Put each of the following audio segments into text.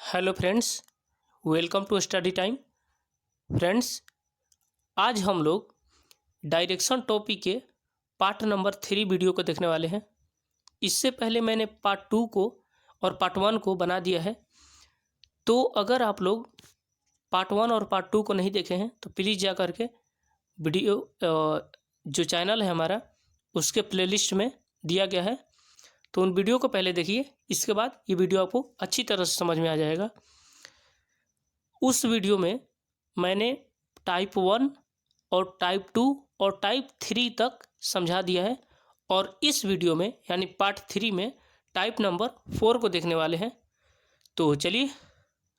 Hello friends, welcome to study time. Friends, आज हम लोग डायरेक्शन टॉपिक के पार्ट नंबर 3 वीडियो को देखने वाले हैं। इससे पहले मैंने पार्ट 2 को और पार्ट 1 को बना दिया है। तो अगर आप लोग पार्ट 1 और पार्ट 2 को नहीं देखे हैं तो प्लीज़ जा करके वीडियो जो चैनल है हमारा उसके प्लेलिस्ट में दिया गया है, तो उन वीडियो को पहले देखिए। इसके बाद ये वीडियो आपको अच्छी तरह से समझ में आ जाएगा। उस वीडियो में मैंने टाइप 1 और टाइप 2 और टाइप 3 तक समझा दिया है, और इस वीडियो में यानी पार्ट 3 में टाइप नंबर 4 को देखने वाले हैं। तो चलिए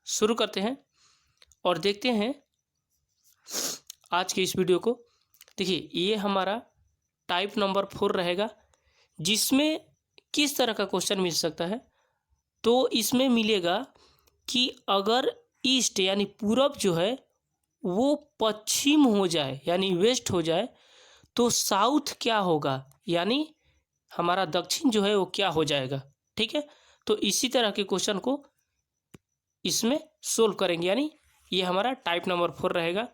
शुरू करते हैं और देखते हैं आज के इस वीडियो को। देखिए, ये हमारा टाइप नंबर 4 रहेगा, जिसमें किस तरह का क्वेश्चन मिल सकता है। तो इसमें मिलेगा कि अगर ईस्ट यानी पूरब जो है वो पश्चिम हो जाए यानी वेस्ट हो जाए तो साउथ क्या होगा, यानी हमारा दक्षिण जो है वो क्या हो जाएगा। ठीक है, तो इसी तरह के क्वेश्चन को इसमें सोल्व करेंगे, यानी ये हमारा टाइप नंबर 4 रहेगा।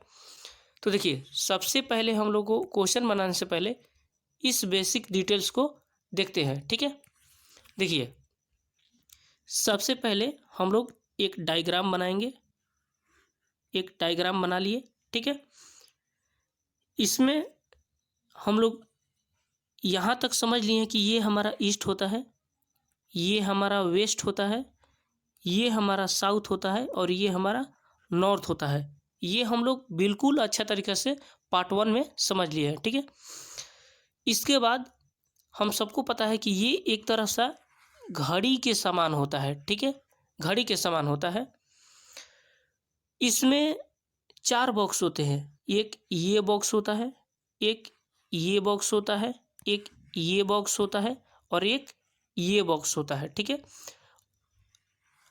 तो देखिए, सबसे पहले हम लोग को क्वेश्चन बनाने से पहले इस बेसिक डिटेल्स को देखते हैं। ठीक है, देखिए सबसे पहले हम लोग एक डायग्राम बनाएंगे। एक डायग्राम बना लिए, ठीक है। इसमें हम लोग यहाँ तक समझ लिए कि ये हमारा ईस्ट होता है, ये हमारा वेस्ट होता है, ये हमारा साउथ होता है और ये हमारा नॉर्थ होता है। ये हम लोग बिल्कुल अच्छा तरीके से पार्ट 1 में समझ लिए हैं, ठीक है। इसके बाद हम सबको पता है कि ये एक तरह सा घड़ी के समान होता है, ठीक है, घड़ी के समान होता है। इसमें 4 बॉक्स होते हैं। एक ये बॉक्स होता है, एक ये बॉक्स होता है, एक ये बॉक्स होता है और एक ये बॉक्स होता है, ठीक है।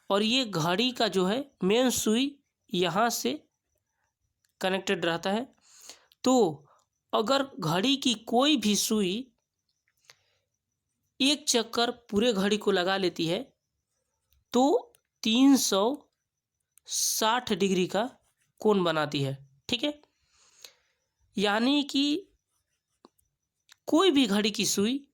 और ये घड़ी का जो है मेन सुई यहाँ से कनेक्टेड रहता है। तो अगर घड़ी की कोई भी सुई एक चक्कर पूरे घड़ी को लगा लेती है तो 360 डिग्री का कोण बनाती है, ठीक है। यानी कि कोई भी घड़ी की सुई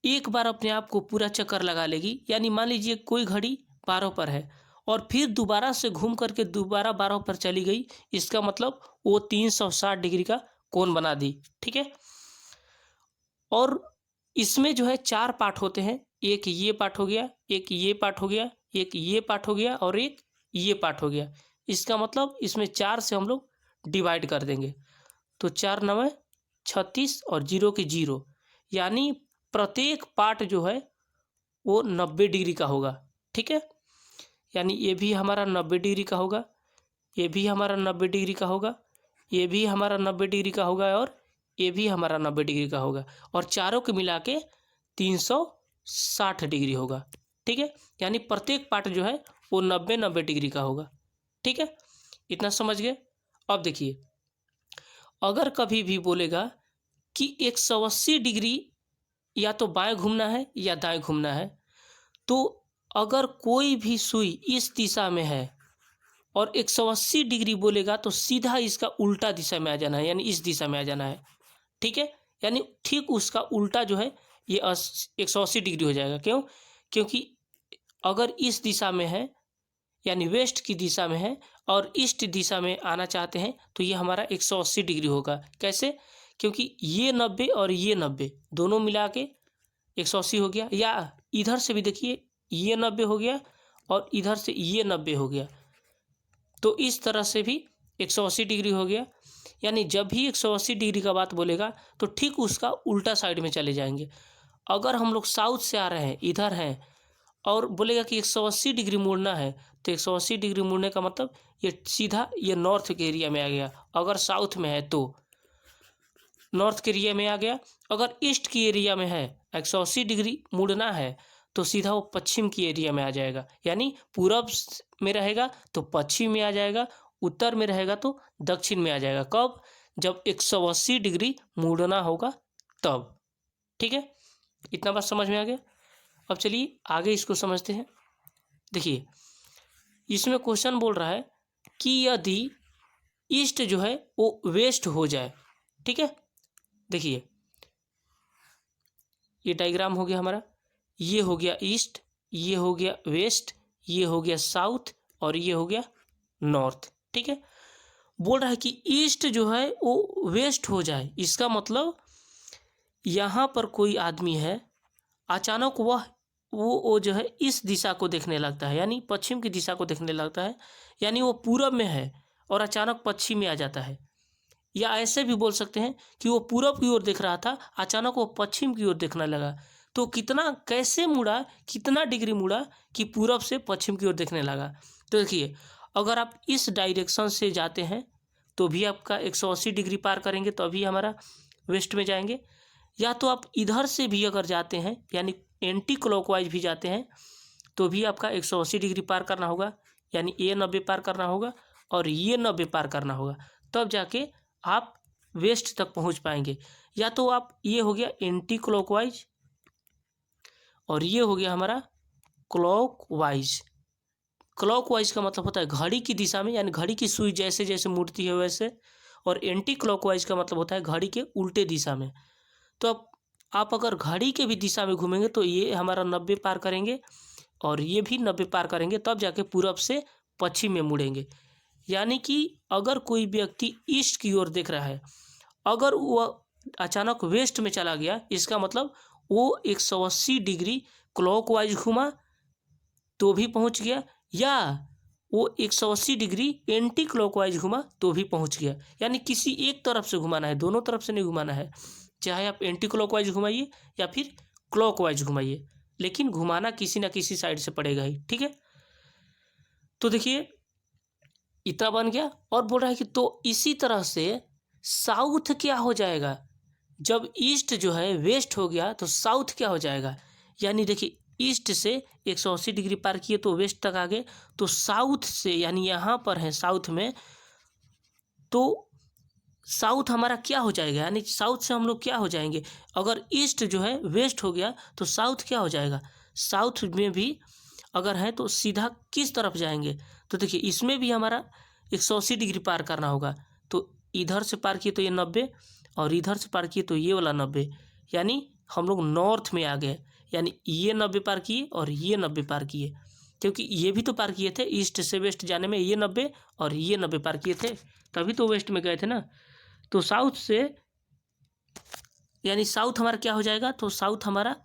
एक बार अपने आप को पूरा चक्कर लगा लेगी, यानी मान लीजिए कोई घड़ी 12 पर है और फिर दोबारा से घूम करके दोबारा 12 पर चली गई, इसका मतलब वो 360 डिग्री का कोण बना दी, ठीक है। और इसमें जो है 4 पार्ट होते हैं। एक ये पार्ट हो गया, एक ये पार्ट हो गया, एक ये पार्ट हो गया और एक ये पार्ट हो गया। इसका मतलब इसमें 4 से हम लोग डिवाइड कर देंगे, तो 4 9 36 और 0 के 0, यानी प्रत्येक पार्ट जो है वो 90 डिग्री का होगा, ठीक है। यानी ये भी हमारा 90 डिग्री का होगा, ये भी हमारा 90 डिग्री का होगा, ये भी हमारा 90 डिग्री का होगा और ये भी हमारा 90 डिग्री का होगा, और चारों को मिला के 360 डिग्री होगा, ठीक है। यानी प्रत्येक पार्ट जो है वो 90 डिग्री का होगा, ठीक है। इतना समझ गए। अब देखिए, अगर कभी भी बोलेगा कि 180 डिग्री या तो बाएं घूमना है या दाएं घूमना है, तो अगर कोई भी सुई इस दिशा में है और 180 डिग्री बोलेगा तो सीधा इसका उल्टा दिशा में आ जाना है, यानी इस दिशा में आ जाना है, ठीक है। यानी ठीक उसका उल्टा जो है ये 180 डिग्री हो जाएगा। क्यों? क्योंकि अगर इस दिशा में है यानी वेस्ट की दिशा में है और ईस्ट दिशा में आना चाहते हैं तो ये हमारा 180 डिग्री होगा। कैसे? क्योंकि ये 90 और ये 90 दोनों मिला के 180 हो गया, या इधर से भी देखिए ये 90 हो गया और इधर से ये 90 हो गया, तो इस तरह से भी 180 डिग्री हो गया। यानी जब भी 180 डिग्री का बात बोलेगा तो ठीक उसका उल्टा साइड में चले जाएंगे। अगर हम लोग साउथ से आ रहे हैं, इधर हैं, और बोलेगा कि 180 डिग्री मुड़ना है, तो 180 डिग्री मुड़ने का मतलब ये सीधा ये नॉर्थ के एरिया में आ गया। अगर साउथ में है तो नॉर्थ के एरिया में आ गया। अगर ईस्ट की एरिया में है, 180 डिग्री मुड़ना है, तो सीधा वो पश्चिम की एरिया में आ जाएगा। यानी पूरब में रहेगा तो पश्चिम में आ जाएगा, उत्तर में रहेगा तो दक्षिण में आ जाएगा। कब? जब 180 डिग्री मुड़ना होगा तब, ठीक है। इतना बात समझ में आ गया। अब चलिए आगे इसको समझते हैं। देखिए, इसमें क्वेश्चन बोल रहा है कि यदि ईस्ट जो है वो वेस्ट हो जाए, ठीक है। देखिए ये डायग्राम हो गया हमारा, ये हो गया ईस्ट, ये हो गया वेस्ट, ये हो गया साउथ और ये हो गया नॉर्थ, ठीक है। बोल रहा है कि ईस्ट जो है वो वेस्ट हो जाए, इसका मतलब यहाँ पर कोई आदमी है, अचानक वो जो है इस दिशा को देखने लगता है, यानी पश्चिम की दिशा को देखने लगता है, यानी वो पूरब में है और अचानक पश्चिम में आ जाता है। या ऐसे भी बोल सकते हैं कि वो पूरब की ओर देख रहा था, अचानक वो पश्चिम की ओर देखने लगा। तो कितना कैसे मुड़ा, कितना डिग्री मुड़ा कि पूरब से पश्चिम की ओर देखने लगा। तो देखिए अगर आप इस डायरेक्शन से जाते हैं तो भी आपका 180 डिग्री पार करेंगे तो अभी हमारा वेस्ट में जाएंगे, या तो आप इधर से भी अगर जाते हैं यानी एंटी क्लॉकवाइज भी जाते हैं तो भी आपका 180 डिग्री पार करना होगा, यानी ये 90 पार करना होगा और ये 90 पार करना होगा, तब जाके आप वेस्ट तक पहुंच पाएंगे। या तो आप ये हो गया एंटी क्लॉकवाइज और ये हो गया हमारा क्लॉकवाइज। क्लॉकवाइज का मतलब होता है घड़ी की दिशा में, यानी घड़ी की सुई जैसे जैसे मुड़ती है वैसे, और एंटी क्लॉकवाइज का मतलब होता है घड़ी के उल्टे दिशा में। तो अब आप अगर घड़ी के भी दिशा में घूमेंगे तो ये हमारा 90 पार करेंगे और ये भी 90 पार करेंगे, तब जाके पूरब से पश्चिम में मुड़ेंगे। यानी कि अगर कोई व्यक्ति ईस्ट की ओर देख रहा है, अगर वह अचानक वेस्ट में चला गया, इसका मतलब वो 180 डिग्री क्लॉकवाइज घूमा तो भी पहुंच गया, या वो 180 डिग्री एंटी क्लॉकवाइज घुमा तो भी पहुंच गया। यानी किसी एक तरफ से घुमाना है, दोनों तरफ से नहीं घुमाना है। चाहे आप एंटी क्लॉकवाइज घुमाइए या फिर क्लॉकवाइज घुमाइए, लेकिन घुमाना किसी ना किसी साइड से पड़ेगा ही, ठीक है। तो देखिए इतना बन गया, और बोल रहा है कि तो इसी तरह से साउथ क्या हो जाएगा, जब ईस्ट जो है वेस्ट हो गया तो साउथ क्या हो जाएगा। यानी देखिए ईस्ट से 180 डिग्री पार किए तो वेस्ट तक आ गए, तो साउथ से यानी यहाँ पर है साउथ में, तो साउथ हमारा क्या हो जाएगा, यानी साउथ से हम लोग क्या हो जाएंगे। अगर ईस्ट जो है वेस्ट हो गया तो साउथ क्या हो जाएगा, साउथ में भी अगर है तो सीधा किस तरफ जाएंगे। तो देखिए इसमें भी हमारा 180 डिग्री पार करना होगा, तो इधर से पार किए तो ये 90 और इधर से पार किए तो ये वाला 90, यानी हम लोग नॉर्थ में आ गए। यानी ये 90 पार किए और ये 90 पार किए, क्योंकि ये भी तो पार किए थे ईस्ट से वेस्ट जाने में, ये 90 और ये 90 पार किए थे, तभी तो वेस्ट में गए थे ना। तो साउथ से यानी साउथ हमारा क्या हो जाएगा, तो साउथ हमारा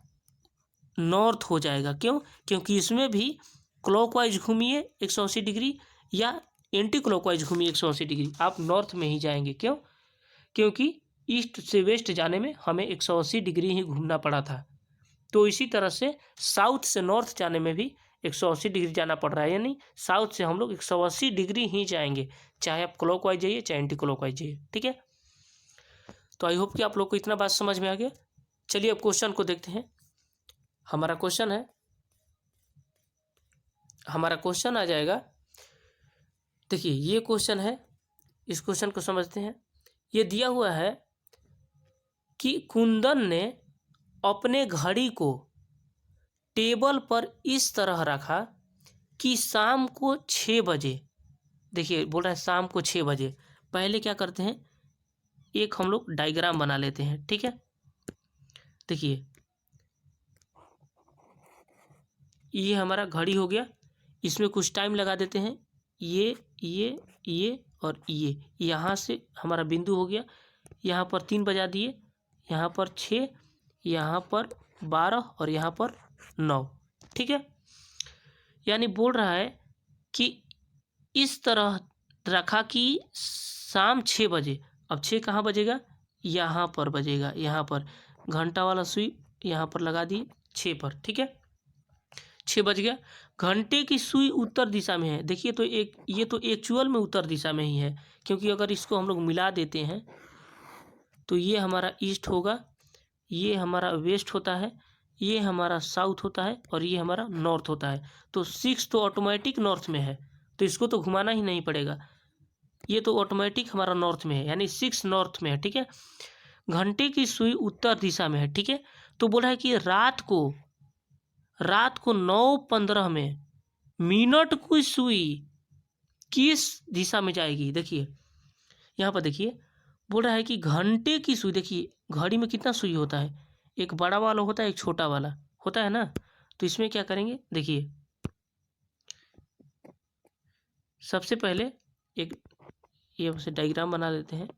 नॉर्थ हो जाएगा। क्यों, क्योंकि इसमें भी क्लॉकवाइज घूमिए 180 डिग्री या एंटी क्लॉकवाइज घूमिए 180 डिग्री, आप नॉर्थ में ही जाएंगे। क्यों, क्योंकि ईस्ट से वेस्ट जाने में हमें 180 डिग्री ही घूमना पड़ा था। तो इसी तरह से साउथ से नॉर्थ जाने में भी 180 डिग्री जाना पड़ रहा है, यानी साउथ से हम लोग 180 डिग्री ही जाएंगे, चाहे आप क्लॉकवाइज जाइए चाहे एंटी क्लॉकवाइज जाइए, ठीक है। तो आई होप कि आप लोग को इतना बात समझ में आ गया। चलिए अब क्वेश्चन को देखते हैं। हमारा क्वेश्चन आ जाएगा, देखिए ये क्वेश्चन है, इस क्वेश्चन को समझते हैं। ये दिया हुआ है कि कुंदन ने अपने घड़ी को टेबल पर इस तरह रखा कि शाम को 6 बजे, देखिए बोल रहा है शाम को 6 बजे। पहले क्या करते हैं, एक हम लोग डायग्राम बना लेते हैं, ठीक है। देखिए ये हमारा घड़ी हो गया, इसमें कुछ टाइम लगा देते हैं, ये और ये यहाँ से हमारा बिंदु हो गया, यहाँ पर 3 बजा दिए, यहाँ पर 6, यहाँ पर 12 और यहाँ पर 9, ठीक है। यानी बोल रहा है कि इस तरह रखा कि शाम 6 बजे, अब 6 कहाँ बजेगा, यहाँ पर बजेगा, यहाँ पर घंटा वाला सुई यहाँ पर लगा दी 6 पर, ठीक है। 6 बज गया, घंटे की सुई उत्तर दिशा में है। देखिए तो ये तो एक्चुअल में उत्तर दिशा में ही है, क्योंकि अगर इसको हम लोग मिला देते हैं तो ये हमारा ईस्ट होगा, ये हमारा वेस्ट होता है, ये हमारा साउथ होता है और ये हमारा नॉर्थ होता है। तो 6 तो ऑटोमेटिक नॉर्थ में है, तो इसको तो घुमाना ही नहीं पड़ेगा, ये तो ऑटोमेटिक हमारा नॉर्थ में है, यानी 6 नॉर्थ में है, ठीक है। घंटे की सुई उत्तर दिशा में है, ठीक है। तो बोला है कि रात को 9:15 में मिनट की सुई किस दिशा में जाएगी। देखिए यहाँ पर देखिए बोल रहा है कि घंटे की सुई, देखिए घड़ी में कितना सुई होता है, एक बड़ा वाला होता है एक छोटा वाला होता है ना। तो इसमें क्या करेंगे, देखिए सबसे पहले एक ये से डायग्राम बना लेते हैं।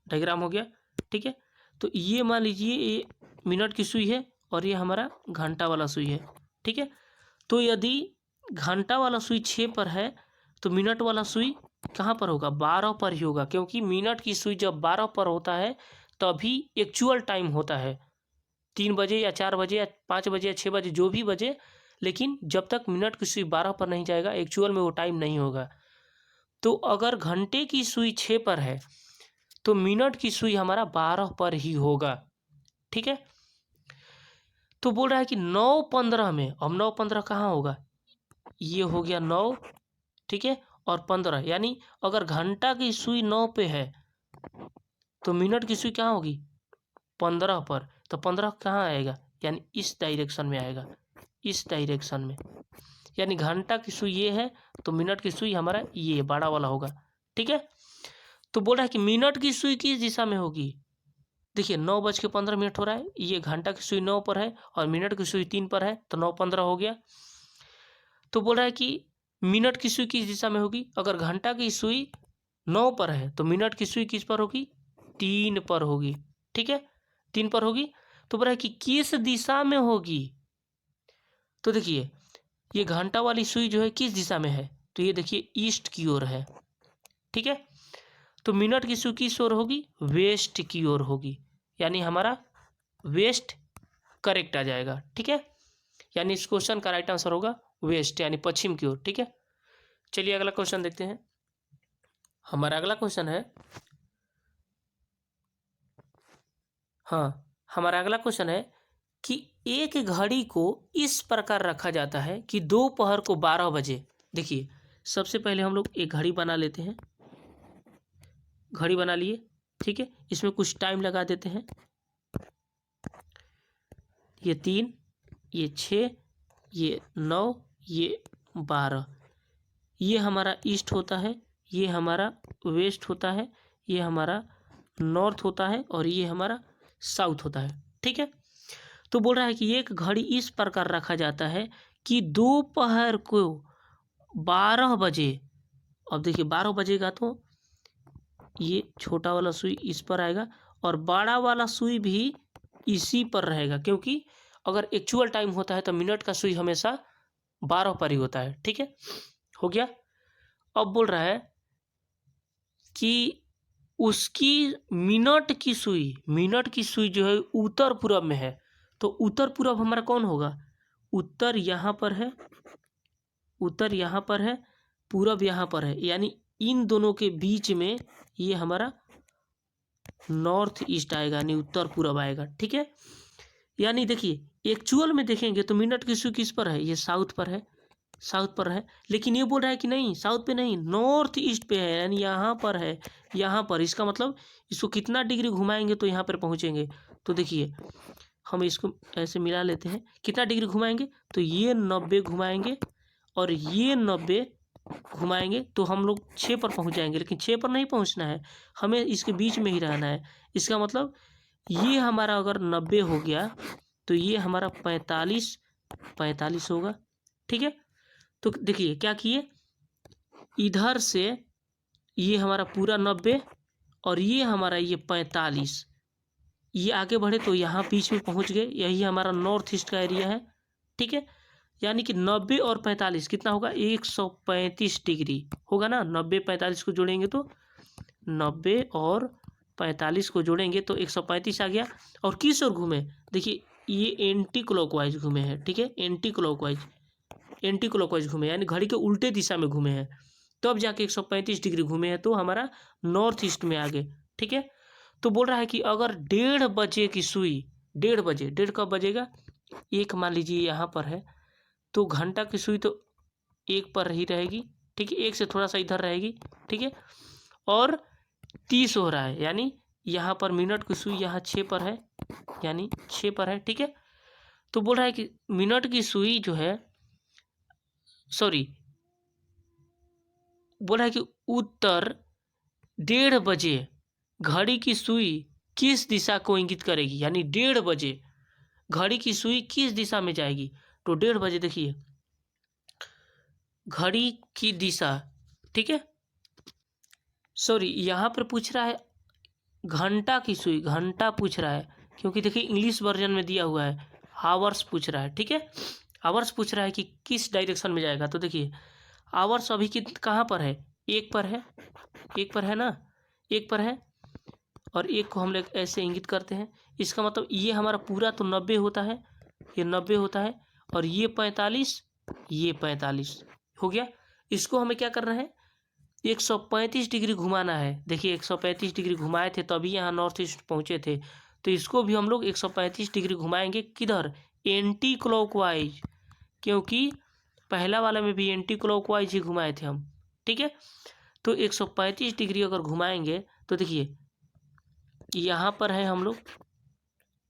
डायग्राम हो गया, ठीक है। तो ये मान लीजिए ये मिनट की सुई है और ये हमारा घंटा वाला सुई है, ठीक है। तो यदि घंटा वाला सुई 6 पर है तो मिनट वाला सुई कहाँ पर होगा, 12 पर ही होगा, क्योंकि मिनट की सुई जब 12 पर होता है तभी एक्चुअल टाइम होता है, 3 बजे या 4 बजे या 5 बजे या 6 बजे जो भी बजे, लेकिन जब तक मिनट की सुई 12 पर नहीं जाएगा एक्चुअल में वो टाइम नहीं होगा। तो अगर घंटे की सुई 6 पर है तो मिनट की सुई हमारा 12 पर ही होगा, ठीक है। तो बोल रहा है कि 9:15 में, अब 9:15 कहाँ होगा, ये हो गया 9, ठीक है, और 15, यानी अगर घंटा की सुई 9 पे है तो मिनट की सुई कहाँ होगी, 15 पर। तो 15 कहाँ आएगा, यानी इस डायरेक्शन में आएगा, इस डायरेक्शन में, यानी घंटा की सुई ये है तो मिनट की सुई हमारा ये बड़ा वाला होगा, ठीक है। तो बोल रहा है कि मिनट की सुई किस दिशा में होगी, देखिए 9:15 हो रहा है, ये घंटा की सुई 9 पर है और मिनट की सुई 3 पर है, तो 9:15 हो गया। तो बोल रहा है कि मिनट की सुई किस दिशा में होगी, अगर घंटा की सुई 9 पर है तो मिनट की सुई किस पर होगी, 3 पर होगी, ठीक है, 3 पर होगी। तो बोल रहा है कि किस दिशा में होगी, तो देखिए ये घंटा वाली सुई जो है किस दिशा में है, तो ये देखिए ईस्ट की ओर है, ठीक है। तो मिनट की सुई किस ओर होगी, वेस्ट की ओर होगी, यानी हमारा वेस्ट करेक्ट आ जाएगा, ठीक है। यानी इस क्वेश्चन का राइट आंसर होगा वेस्ट, यानी पश्चिम की ओर, ठीक है। चलिए अगला क्वेश्चन देखते हैं। हमारा अगला क्वेश्चन है, हमारा अगला क्वेश्चन है कि एक घड़ी को इस प्रकार रखा जाता है कि दोपहर को 12 बजे, देखिए सबसे पहले हम लोग एक घड़ी बना लेते हैं, घड़ी बना लिए, ठीक है, इसमें कुछ टाइम लगा देते हैं, ये 3, ये 6, ये 9, ये 12, ये हमारा ईस्ट होता है, ये हमारा वेस्ट होता है, ये हमारा नॉर्थ होता है और ये हमारा साउथ होता है, ठीक है। तो बोल रहा है कि एक घड़ी इस प्रकार रखा जाता है कि दोपहर को 12 बजे, अब देखिए 12 बजेगा तो ये छोटा वाला सुई इस पर आएगा और बड़ा वाला सुई भी इसी पर रहेगा, क्योंकि अगर एक्चुअल टाइम होता है तो मिनट का सुई हमेशा 12 पर ही होता है, ठीक है, हो गया। अब बोल रहा है कि उसकी मिनट की सुई जो है उत्तर पूर्व में है, तो उत्तर पूर्व हमारा कौन होगा, उत्तर यहाँ पर है, उत्तर यहाँ पर है, पूरब यहाँ पर है, यानी इन दोनों के बीच में ये हमारा नॉर्थ ईस्ट आएगा, यानी उत्तर पूर्व आएगा, ठीक है। यानी देखिए एक्चुअल में देखेंगे तो मिनट की सुई किस पर है, ये साउथ पर है, साउथ पर है, लेकिन ये बोल रहा है कि नहीं साउथ पे नहीं, नॉर्थ ईस्ट पे है, यानी यहाँ पर है, यहाँ पर, इसका मतलब इसको कितना डिग्री घुमाएंगे तो यहाँ पर पहुँचेंगे। तो देखिए हम इसको ऐसे मिला लेते हैं, कितना डिग्री घुमाएंगे, तो ये 90 घुमाएंगे और ये 90 घुमाएंगे तो हम लोग 6 पर पहुँच जाएंगे, लेकिन 6 पर नहीं पहुँचना है, हमें इसके बीच में ही रहना है। इसका मतलब ये हमारा अगर 90 हो गया तो ये हमारा 45 होगा, ठीक है। तो देखिए क्या किए, इधर से ये हमारा पूरा 90 और ये हमारा ये 45, ये आगे बढ़े तो यहाँ बीच में पहुँच गए, यही हमारा नॉर्थ ईस्ट का एरिया है, ठीक है। यानी कि 90 और 45 कितना होगा, 135 डिग्री होगा ना, 90 45 को जोड़ेंगे तो 90 और 45 को जोड़ेंगे तो 135 आ गया। और किस ओर घूमे, देखिए ये एंटी क्लॉकवाइज घूमे हैं, ठीक है, एंटी क्लॉकवाइज घूमे, यानी घड़ी के उल्टे दिशा में घूमे हैं, तब जाके 135 डिग्री घूमे हैं, तो हमारा नॉर्थ ईस्ट में आ गए, ठीक है। तो बोल रहा है कि अगर 1:30 बजे की सुई, 1:30 बजे, 1:30 कब बजेगा, एक मान लीजिए यहाँ पर है, तो घंटा की सुई तो 1 पर ही रहेगी, ठीक है, 1 से थोड़ा सा इधर रहेगी, ठीक है, और 30 हो रहा है, यानी यहाँ पर मिनट की सुई यहाँ 6 पर है, यानी 6 पर है, ठीक है। तो बोल रहा है कि मिनट की सुई जो है सॉरी, बोला है कि उत्तर 1:30 बजे घड़ी की सुई किस दिशा को इंगित करेगी, यानी 1:30 बजे घड़ी की सुई किस दिशा में जाएगी। तो 1:30 बजे देखिए घड़ी की दिशा, ठीक है, सॉरी यहाँ पर पूछ रहा है घंटा की सुई, घंटा पूछ रहा है, क्योंकि देखिए इंग्लिश वर्जन में दिया हुआ है आवर्स पूछ रहा है, ठीक है, आवर्स पूछ रहा है कि किस डायरेक्शन में जाएगा। तो देखिए आवर्स अभी की कहाँ पर है, एक पर है, एक पर है ना, एक पर है, और एक को हम लोग ऐसे इंगित करते हैं। इसका मतलब ये हमारा पूरा तो 90 होता है, ये 90 होता है, और ये 45, ये 45 हो गया। इसको हमें क्या करना है, 135 डिग्री घुमाना है। देखिए 135 डिग्री घुमाए थे तभी यहाँ नॉर्थ ईस्ट पहुँचे थे, तो इसको भी हम लोग 135 डिग्री घुमाएंगे। किधर, एंटी क्लॉकवाइज, क्योंकि पहला वाला में भी एंटी क्लॉकवाइज ही घुमाए थे हम, ठीक है। तो 135 डिग्री अगर घुमाएंगे तो देखिए यहाँ पर है, हम लोग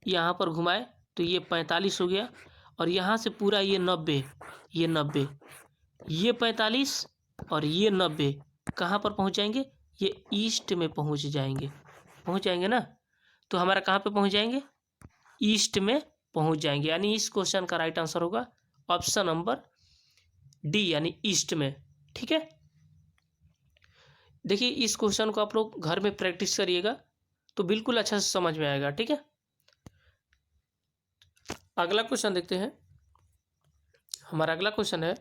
यहाँ पर घुमाए तो ये 45 हो गया, और यहाँ से पूरा ये 90, ये 90, ये 45 और ये 90 कहाँ पर पहुँच जाएंगे, ये ईस्ट में पहुँच जाएंगे, पहुँच जाएंगे ना। तो हमारा कहाँ पे पहुँच जाएंगे, ईस्ट में पहुँच जाएंगे, यानी इस क्वेश्चन का राइट आंसर होगा ऑप्शन नंबर डी, यानी ईस्ट में, ठीक है। देखिए इस क्वेश्चन को आप लोग घर में प्रैक्टिस करिएगा तो बिल्कुल अच्छा से समझ में आएगा, ठीक है। अगला क्वेश्चन देखते हैं। हमारा अगला क्वेश्चन है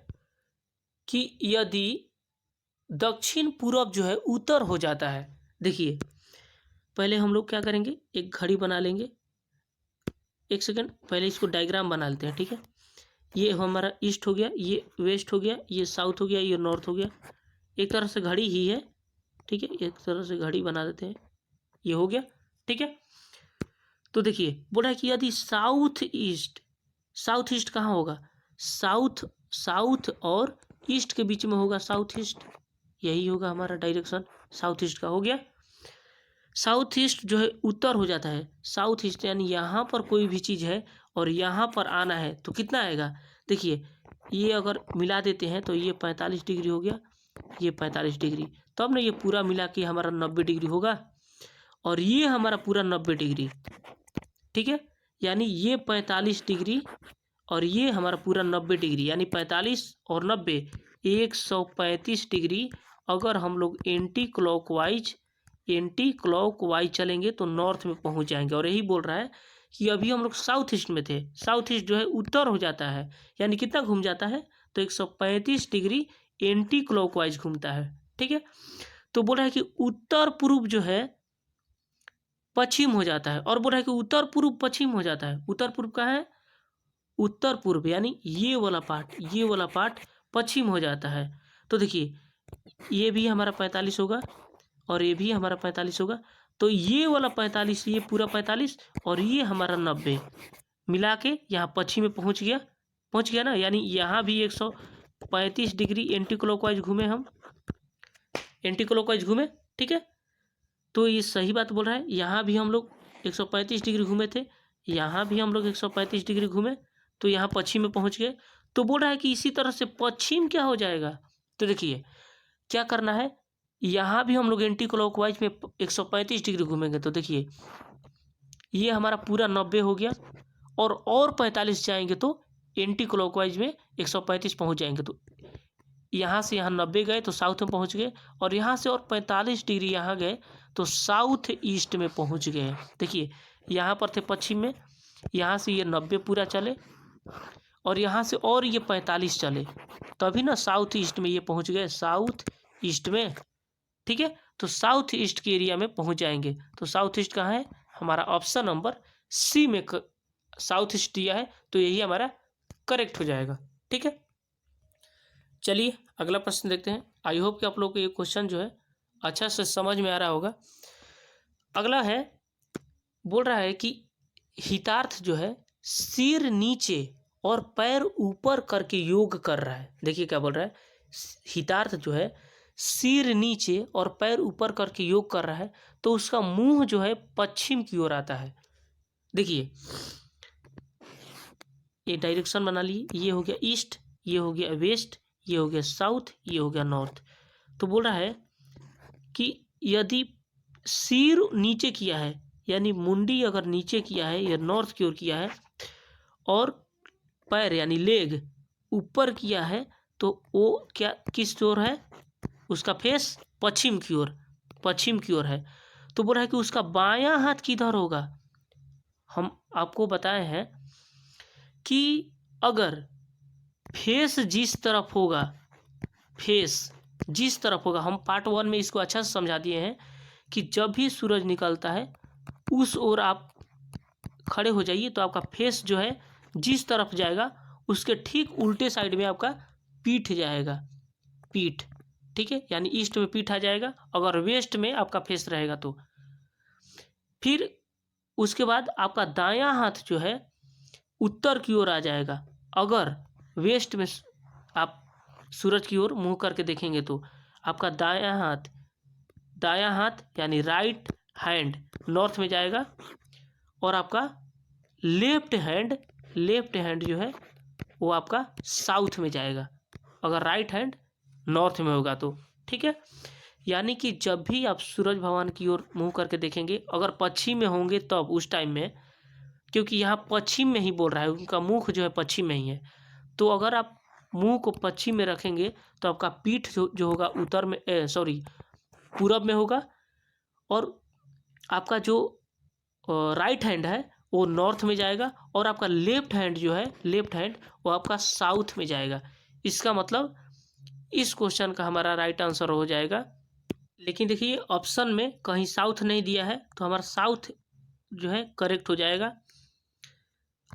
कि यदि दक्षिण पूर्व जो है उत्तर हो जाता है। देखिए पहले हम लोग क्या करेंगे, एक घड़ी बना लेंगे, एक सेकंड पहले इसको डायग्राम बना लेते हैं, ठीक है। ये हमारा ईस्ट हो गया, ये वेस्ट हो गया, ये साउथ हो गया, ये नॉर्थ हो गया, एक तरह से घड़ी ही है, ठीक है, एक तरह से घड़ी बना देते हैं, ये हो गया, ठीक है। तो देखिए बोला है कि यदि साउथ ईस्ट, साउथ ईस्ट कहाँ होगा, साउथ, साउथ और ईस्ट के बीच में होगा साउथ ईस्ट, यही होगा हमारा डायरेक्शन, साउथ ईस्ट का हो गया। साउथ ईस्ट जो है उत्तर हो जाता है, साउथ ईस्ट यानी यहाँ पर कोई भी चीज़ है और यहाँ पर आना है तो कितना आएगा। देखिए ये अगर मिला देते हैं तो ये 45 डिग्री हो गया, ये 45 डिग्री, तो अब ना ये पूरा मिला के हमारा 90 डिग्री होगा, और ये हमारा पूरा 90 डिग्री, ठीक है, यानी ये 45 डिग्री और ये हमारा पूरा 90 डिग्री, यानी 45 और 90 135 डिग्री। अगर हम लोग एंटी क्लॉकवाइज चलेंगे तो नॉर्थ में पहुंच जाएंगे। और यही बोल रहा है कि अभी हम लोग साउथ ईस्ट में थे, साउथ ईस्ट जो है उत्तर हो जाता है, यानी कितना घूम जाता है, तो 135 डिग्री एंटी क्लॉकवाइज घूमता है, ठीक है। तो बोल रहा है कि उत्तर पूर्व जो है पश्चिम हो जाता है, और बोल रहा है कि उत्तर पूर्व पश्चिम हो जाता है। उत्तर पूर्व का है, उत्तर पूर्व यानी ये वाला पार्ट, ये वाला पार्ट पश्चिम हो जाता है। तो देखिए ये भी हमारा 45 होगा और ये भी हमारा 45 होगा, तो ये वाला 45, ये पूरा 45 और ये हमारा 90 मिला के यहाँ पश्चिम में पहुँच गया ना, यानी यहाँ भी 135 डिग्री एंटी क्लॉकवाइज घूमे हम, एंटी क्लॉकवाइज घूमे, ठीक है। तो ये सही बात बोल रहा है, यहाँ भी हम लोग 135 डिग्री घूमे थे, यहाँ भी हम लोग 135 डिग्री घूमे, तो यहाँ पश्चिम में पहुँच गए। तो बोल रहा है कि इसी तरह से पश्चिम क्या हो जाएगा, तो देखिए क्या करना है, यहाँ भी हम लोग एंटी क्लॉकवाइज में 135 डिग्री घूमेंगे, तो देखिए ये हमारा पूरा 90 हो गया, और 45 जाएंगे तो एंटी क्लॉकवाइज में 135 पहुँच जाएंगे, तो यहाँ से यहाँ 90 गए तो साउथ में पहुँच गए, और यहाँ से और 45 डिग्री यहाँ गए तो साउथ ईस्ट में पहुँच गए। देखिए यहाँ पर थे पश्चिम में, यहाँ से ये 90 पूरा चले और यहाँ से और ये 45 चले, तभी ना साउथ ईस्ट में ये पहुँच गए, साउथ ईस्ट में, ठीक है। तो साउथ ईस्ट के एरिया में पहुँच जाएंगे। तो साउथ ईस्ट कहाँ है, हमारा ऑप्शन नंबर सी में साउथ ईस्ट दिया है, तो यही हमारा करेक्ट हो जाएगा, ठीक है। चलिए अगला प्रश्न देखते हैं। आई होप कि आप लोग को ये क्वेश्चन जो है अच्छा से समझ में आ रहा होगा। अगला है, बोल रहा है कि हितार्थ जो है सिर नीचे और पैर ऊपर करके योग कर रहा है। देखिए क्या बोल रहा है, हितार्थ जो है सिर नीचे और पैर ऊपर करके योग कर रहा है, तो उसका मुंह जो है पश्चिम की ओर आता है। देखिए ये डायरेक्शन बना लिए, ये हो गया ईस्ट, ये हो गया वेस्ट, ये हो गया साउथ, ये हो गया नॉर्थ। तो बोल रहा है कि यदि सिर नीचे किया है, यानी मुंडी अगर नीचे किया है या नॉर्थ की ओर किया है, और पैर यानी लेग ऊपर किया है, तो वो क्या किस ओर है, उसका फेस पश्चिम की ओर, पश्चिम की ओर है। तो बोल रहा है कि उसका बायां हाथ किधर होगा। हम आपको बताए हैं कि अगर फेस जिस तरफ होगा, फेस जिस तरफ होगा, हम पार्ट 1 में इसको अच्छा से समझा दिए हैं कि जब भी सूरज निकलता है उस ओर आप खड़े हो जाइए, तो आपका फेस जो है जिस तरफ जाएगा उसके ठीक उल्टे साइड में आपका पीठ जाएगा, पीठ, ठीक है, यानी ईस्ट में पीठ आ जाएगा, अगर वेस्ट में आपका फेस रहेगा तो। फिर उसके बाद आपका दायां हाथ जो है उत्तर की ओर आ जाएगा, अगर वेस्ट में आप सूरज की ओर मुंह करके देखेंगे तो। आपका दायां हाथ यानी राइट हैंड नॉर्थ में जाएगा, और आपका लेफ्ट हैंड जो है वो आपका साउथ में जाएगा, अगर राइट हैंड नॉर्थ में होगा तो, ठीक है। यानी कि जब भी आप सूरज भगवान की ओर मुंह करके देखेंगे, अगर पश्चिम में होंगे तब उस टाइम में, क्योंकि यहाँ पश्चिम में ही बोल रहा है, उनका मुख जो है पश्चिम में ही है, तो अगर आप मुंह को पश्चिम में रखेंगे तो आपका पीठ जो होगा उत्तर में, पूरब में होगा, और आपका जो राइट हैंड है वो नॉर्थ में जाएगा, और आपका लेफ्ट हैंड जो है, लेफ्ट हैंड वो आपका साउथ में जाएगा। इसका मतलब इस क्वेश्चन का हमारा राइट आंसर हो जाएगा। लेकिन देखिए ऑप्शन में कहीं साउथ नहीं दिया है, तो हमारा साउथ जो है करेक्ट हो जाएगा।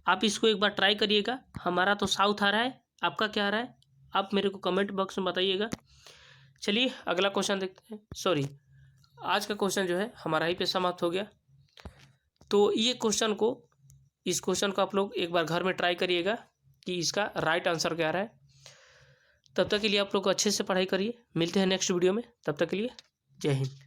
आप इसको एक बार ट्राई करिएगा। हमारा तो साउथ आ रहा है, आपका क्या आ रहा है आप मेरे को कमेंट बॉक्स में बताइएगा। चलिए अगला क्वेश्चन देखते हैं। सॉरी, आज का क्वेश्चन जो है हमारा ही पे समाप्त हो गया। तो ये इस क्वेश्चन को आप लोग एक बार घर में ट्राई करिएगा कि इसका राइट आंसर क्या आ रहा है। तब तक के लिए आप लोग अच्छे से पढ़ाई करिए। मिलते हैं नेक्स्ट वीडियो में, तब तक के लिए जय हिंद।